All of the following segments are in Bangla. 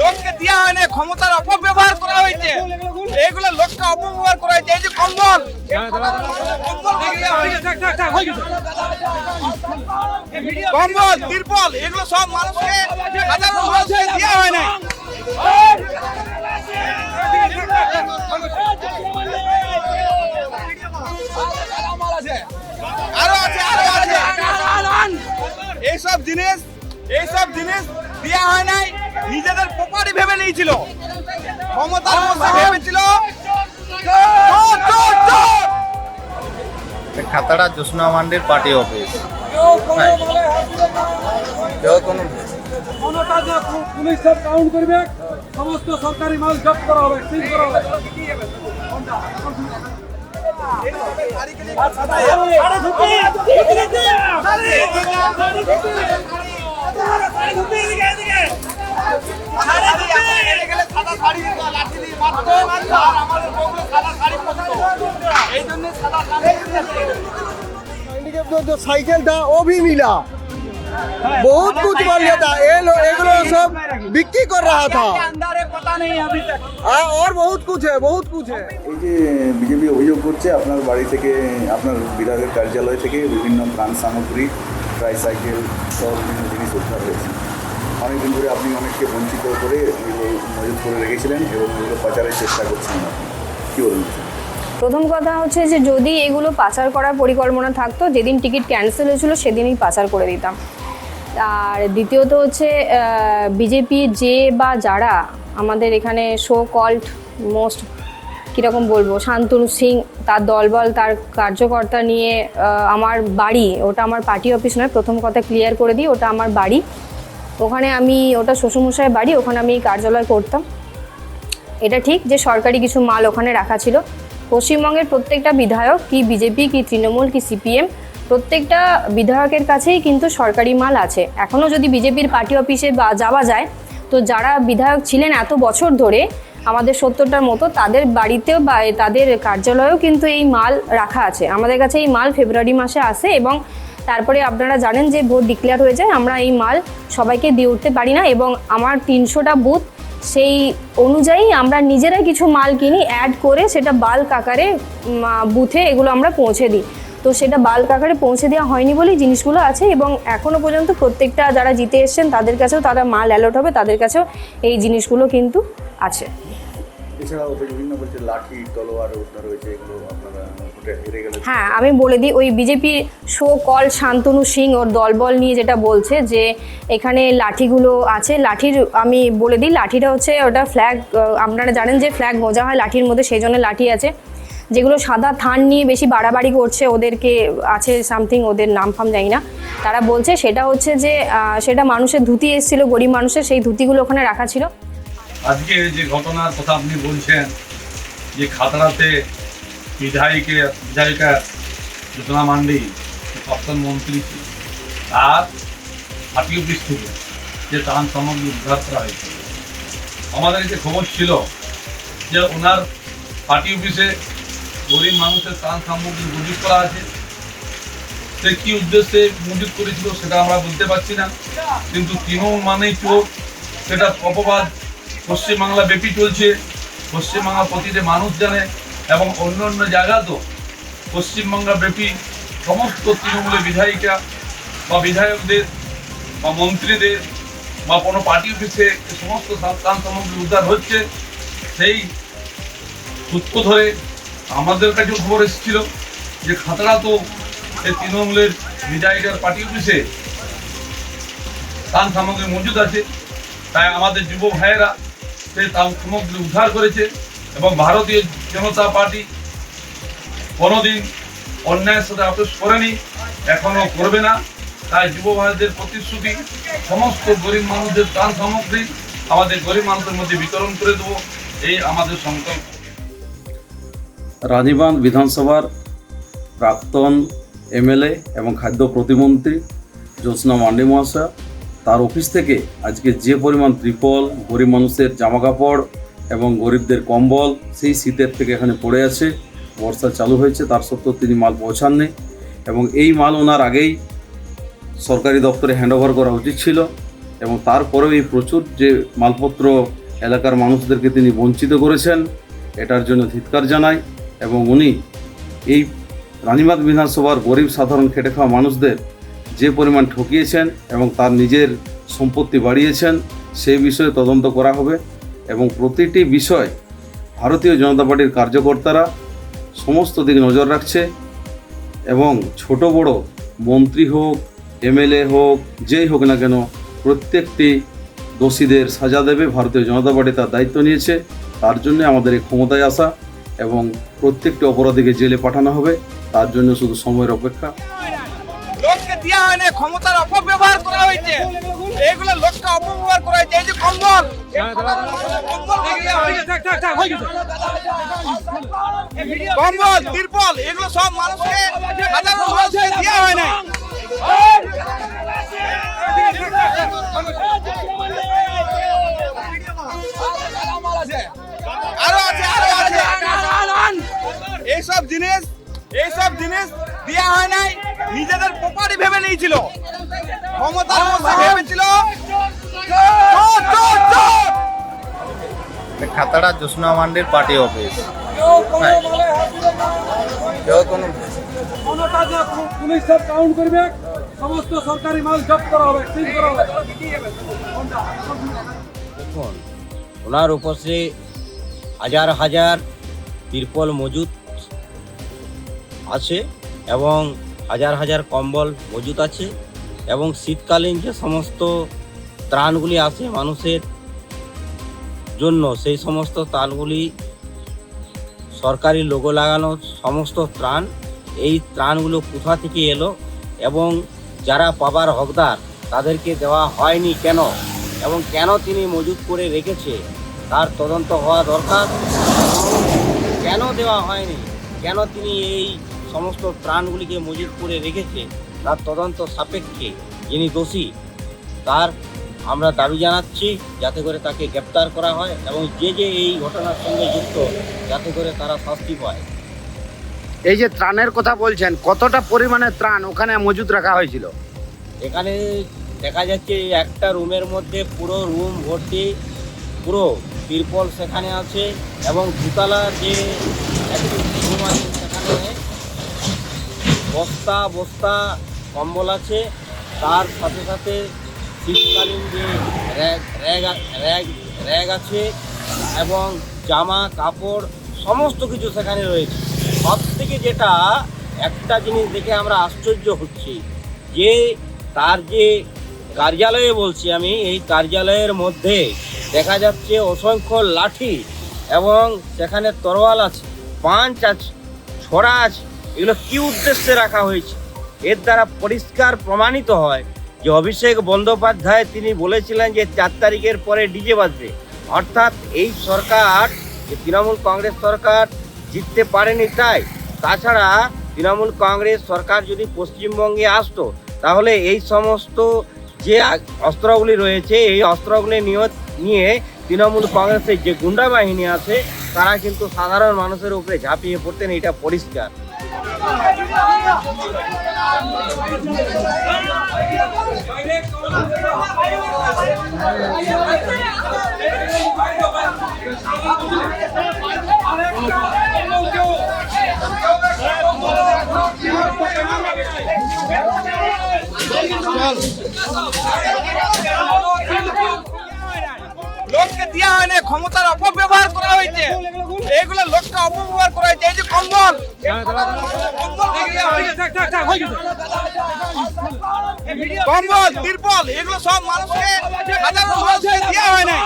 লোককে দেওয়া হয় না, ক্ষমতার অপব্যবহার করা হয়েছে, এইগুলো লোককে অপব্যবহার করা হয়েছে। এই যে কম্বল কম্বল তিরপল এগুলো সব মানুষকে সাধারণ মানুষকে দেওয়া হয় না। আরো আছে এইসব জিনিস দেওয়া হয় নাই, নিজেদের প্রপার্টি ভেবে নিয়েছিল, ক্ষমতার মধ্যে ভেবেছিল। খাতাড়া জ্যোৎস্না মান্ডির পার্টি অফিস, পুলিশ সব কাউন্ট করবে, সমস্ত সরকারি মাল জব্দ করা হবে, সিজ করা হবে। जो साइकिल था वो भी मिला, बहुत कुछ बन गया था। ये एगलो सब बिक्री कर रहा था, हाँ, और बहुत कुछ है। এই যে বিজেপি অভিযোগ করছে আপনার বাড়ি থেকে, আপনার বিধায়কের কার্যালয় থেকে বিভিন্ন ত্রাণ সামগ্রী, ট্রাইসাইকেল সব বিভিন্ন জিনিস উদ্ধার হয়েছে। অনেকদিন ধরে আপনি অনেককে বঞ্চিত করে এগুলো মজুত করে রেখেছিলেন এবং এগুলো পাচারের চেষ্টা করছিলেন, কী বলুন? প্রথম কথা হচ্ছে যে যদি এগুলো পাচার করার পরিকল্পনা থাকতো, যেদিন টিকিট ক্যান্সেল হয়েছিল সেদিনই পাচার করে দিতাম। আর দ্বিতীয়ত হচ্ছে বিজেপি যে বা যারা আমাদের এখানে শো কল্ড মোস্ট কীরকম বলবো, শান্তনু সিং তার দলবল তার কার্যকর্তা নিয়ে আমার বাড়ি, ওটা আমার পার্টি অফিস নয়, প্রথম কথা ক্লিয়ার করে দিই, ওটা আমার বাড়ি। ওখানে ওটা শ্বশুরমশাইয়ের বাড়ি, ওখানে আমি কার্যালয় করতাম। এটা ঠিক যে সরকারি কিছু মাল ওখানে রাখা ছিল। পশ্চিমবঙ্গের প্রত্যেকটা বিধায়ক, কি বিজেপি কি তৃণমূল কি সিপিএম, প্রত্যেকটা বিধায়কের কাছেই কিন্তু সরকারি মাল আছে। এখনও যদি বিজেপির পার্টি অফিসে যাওয়া যায়, তো যারা বিধায়ক ছিলেন এত বছর ধরে, আমাদের 70টার মতো, তাদের বাড়িতেও বা তাদের কার্যালয়েও কিন্তু এই মাল রাখা আছে। আমাদের কাছে এই মাল ফেব্রুয়ারি মাসে আসে এবং তারপরে আপনারা জানেন যে ভোট ডিক্লেয়ার হয়ে যায়, আমরা এই মাল সবাইকে দিয়ে উঠতে পারি না। এবং আমার 300টা বুথ, সেই অনুযায়ী আমরা নিজেরাই কিছু মাল কিনি, অ্যাড করে সেটা বাল্ক আকারে বুথে এগুলো আমরা পৌঁছে দিই। তো সেটা বাল্ক আকারে পৌঁছে দেওয়া হয়নি বলেই জিনিসগুলো আছে। এবং এখনও পর্যন্ত প্রত্যেকটা যারা জিতে এসছেন তাদের কাছেও, তারা মাল অ্যালট হবে, তাদের কাছেও এই জিনিসগুলো কিন্তু আছে। এছাড়াও বিভিন্ন বলছে লাঠি তলোয়ার উদ্ধার হয়েছে, এগুলো আপনারা হেরে গেলে? হ্যাঁ, আমি বলে দিই, ওই বিজেপির শো কল শান্তনু সিং ওর দলবল নিয়ে যেটা বলছে যে এখানে লাঠিগুলো আছে, লাঠির আমি বলে দিই, লাঠিটা হচ্ছে ওটা ফ্ল্যাগ, আপনারা জানেন যে ফ্ল্যাগ গোঁজা হয় লাঠির মধ্যে, সেই জন্য লাঠি আছে। যেগুলো সাদা থান নিয়ে বেশি বাড়াবাড়ি করছে, ওদেরকে আছে সামথিং, ওদের নাম ফাম জানি না, তারা বলছে সেটা হচ্ছে যে সেটা মানুষের ধুতি এসেছিল, গরিব মানুষের, সেই ধুতিগুলো ওখানে রাখা ছিল। আজকে যে ঘটনার কথা আপনি বলছেন যে খাতড়াতে বিধায়িকা জ্যোৎস্না মান্ডি প্রাক্তন মন্ত্রী তার পার্টি অফিস থেকে যে ত্রাণ সামগ্রী উদ্ধার করা হয়েছে, আমাদের যে খবর ছিল যে ওনার পার্টি অফিসে গরিব মানুষের ত্রাণ সামগ্রী মজুত করা আছে। সে কী উদ্দেশ্যে মজুত করেছিল সেটা আমরা বলতে পারছি না, কিন্তু তৃণমূল মানেই চোর, সেটা অপবাদ পশ্চিমবাংলা ব্যাপী চলছে। পশ্চিমবাংলা প্রতিটি মানুষ জানে এবং অন্য অন্য জায়গা তো পশ্চিমবাংলা ব্যাপী সমস্ত তৃণমূলের বিধায়িকা বা বিধায়কদের বা মন্ত্রীদের বা কোনো পার্টি অফিসে সমস্ত ত্রাণ সামগ্রী উদ্ধার হচ্ছে। সেই সূত্র ধরে আমাদের কাছেও খবর এসেছিল যে খাতড়া তো এই তৃণমূলের বিধায়িকার পার্টি অফিসে ত্রাণ সামগ্রী মজুদ আছে, তাই আমাদের যুব ভাইয়েরা সেই ত্রাণ সামগ্রী উদ্ধার করেছে। এবং ভারতীয় জনতা পার্টি কোনোদিন অন্যায়ের সাথে আপোষ করেনি, এখনও করবে না। তাই যুব ভাইদের প্রতিশ্রুতি, সমস্ত গরিব মানুষদের ত্রাণ সামগ্রী আমাদের গরিব মানুষের মধ্যে বিতরণ করে দেবো, এই আমাদের সংকল্প। রানীবাঁধ বিধানসভার প্রাক্তন এমএলএ এবং খাদ্য প্রতিমন্ত্রী জ্যোৎস্না মান্ডি মহাশয়, তার অফিস থেকে আজকে যে পরিমাণ ত্রিপল, গরিব মানুষের জামা কাপড় এবং গরিবদের কম্বল সেই শীতের থেকে এখানে পড়ে আছে, বর্ষা চালু হয়েছে, তার সত্ত্বেও তিনি মাল পৌঁছাননি এবং এই মাল ওনার আগেই সরকারি দপ্তরে হ্যান্ডওভার করা উচিত ছিল এবং তারপরেও এই প্রচুর যে মালপত্র এলাকার মানুষদেরকে তিনি বঞ্চিত করেছেন, এটার জন্য ধিক্কার জানাই। এবং উনি এই রানীবাঁধ বিধানসভার গরিব সাধারণ খেটে খাওয়া মানুষদের যে পরিমাণ ঠকিয়েছেন এবং তার নিজের সম্পত্তি বাড়িয়েছেন সেই বিষয়ে তদন্ত করা হবে এবং প্রতিটি বিষয় ভারতীয় জনতা পার্টির কার্যকর্তারা সমস্ত দিকে নজর রাখছে এবং ছোট বড় মন্ত্রী হোক, এমএলএ হোক, যেই হোক না কেন প্রত্যেকটি দোষীদের সাজা দেবে। ভারতীয় জনতা পার্টি তার দায়িত্ব নিয়েছে, তার জন্য আমাদের এই ক্ষমতায় আসা এবং প্রত্যেকটি অপরাধীকে জেলে পাঠানো হবে, তার জন্য শুধু সময়ের অপেক্ষা। লোককে দেওয়া হয় না, ক্ষমতার অপব্যবহার করা হয়েছে, এইগুলো লোককে অপব্যবহার করা হয়েছে। এই যে কম্বল, কম্বল, তিরপল, এগুলো সব মানুষকে সাধারণ মানুষকে দেওয়া হয় না। আরো আছে, আরো আছে। এইসব জিনিস দেওয়া হয় নাই, নিজেদের প্রপার্টি ভেবে নিয়েছিল, ক্ষমতার মধ্যে ভেবেছিল। খাতাড়া জ্যোৎস্না মান্ডির পার্টি অফিস। পুলিশ সব কাউন্ট করবে, সমস্ত সরকারি মাল জব্দ করা হবে, সিজ করা হবে। দেখুন, ওনার উপরে হাজার হাজার তিরপল মজুদ আছে এবং হাজার হাজার কম্বল মজুদ আছে এবং শীতকালীন যে সমস্ত ত্রাণগুলি আছে মানুষের জন্য, সেই সমস্ত ত্রাণগুলি সরকারি লোগো লাগানো সমস্ত ত্রাণ, এই ত্রাণগুলো কোথা থেকে এলো এবং যারা পাবার হকদার তাদেরকে দেওয়া হয়নি কেন এবং কেন তিনি মজুদ করে রেখেছে তার তদন্ত হওয়া দরকার। কেন দেওয়া হয়নি, কেন তিনি এই সমস্ত ত্রাণগুলিকে মজুদ করে রেখেছে তার তদন্ত সাপেক্ষে যিনি দোষী তার আমরা দাবি জানাচ্ছি যাতে করে তাকে গ্রেপ্তার করা হয় এবং যে যে এই ঘটনার সঙ্গে যুক্ত যাতে করে তারা শাস্তি পায়। এই যে ত্রাণের কথা বলছেন, কতটা পরিমাণে ত্রাণ ওখানে মজুদ রাখা হয়েছিল? এখানে দেখা যাচ্ছে একটা রুমের মধ্যে পুরো রুম ভর্তি পুরো তিরপল সেখানে আছে এবং দুতলা যে একটি রুম আছে সেখানে বস্তা বস্তা কম্বল আছে, তার সাথে সাথে শীতকালীন যে র্যাগ আছে এবং জামা কাপড় সমস্ত কিছু সেখানে রয়েছে। সব থেকে যেটা একটা জিনিস দেখে আমরা আশ্চর্য হচ্ছি যে তার যে কার্যালয়ে বলছি আমি, এই কার্যালয়ের মধ্যে দেখা যাচ্ছে অসংখ্য লাঠি এবং সেখানে তরোয়াল আছে, পাঞ্চ আছে, ছড়া আছে। এগুলো কী উদ্দেশ্যে রাখা হয়েছে? এর দ্বারা পরিষ্কার প্রমাণিত হয় যে অভিষেক বন্দ্যোপাধ্যায় তিনি বলেছিলেন যে 4 তারিখের পরে ডিজে বাজবে, অর্থাৎ এই সরকার যে তৃণমূল কংগ্রেস সরকার জিততে পারেনি তাই। তাছাড়া তৃণমূল কংগ্রেস সরকার যদি পশ্চিমবঙ্গে আসতো তাহলে এই সমস্ত যে অস্ত্রগুলি রয়েছে এই অস্ত্রগুলি নিয়ে তৃণমূল কংগ্রেসের যে গুন্ডা বাহিনী আছে তারা কিন্তু সাধারণ মানুষের উপরে ঝাঁপিয়ে পড়তেন, এটা পরিষ্কার। লোককে দেওয়া হয় না, ক্ষমতার অপব্যবহার করা হয়েছে, এইগুলো লোককে অপব্যবহার করা হয়েছে। এই যে কম্বল, কম্বল, তিরপল, এগুলো সব মানুষকে সাধারণ মানুষকে দেওয়া হয় না।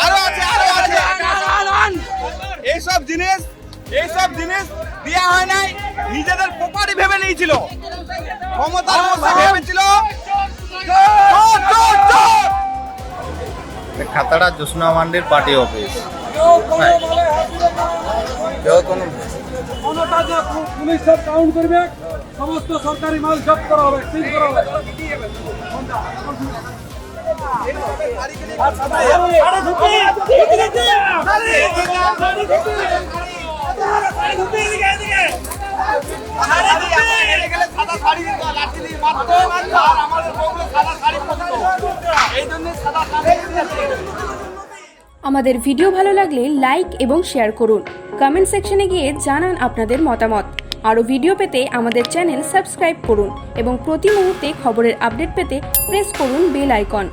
আরো আছে, আরো আছে। এইসব জিনিস দেওয়া হয় নাই, নিজেদের প্রপার্টি ভেবে নিয়েছিল, ক্ষমতার মধ্যে ভেবেছিল। খাতাড়া জ্যোৎস্না মান্ডির পার্টি অফিস। কোনোটা যে পুলিশ সব কাউন্ট করবে, সমস্ত সরকারি মাল জব্দ করা হবে, সিজ করা হবে। আমাদের ভিডিও ভালো লাগলে লাইক এবং শেয়ার করুন। কমেন্ট সেকশনে গিয়ে জানান আপনাদের মতামত। আরও ভিডিও পেতে আমাদের চ্যানেল সাবস্ক্রাইব করুন এবং প্রতি মুহূর্তে খবরের আপডেট পেতে প্রেস করুন বেল আইকন।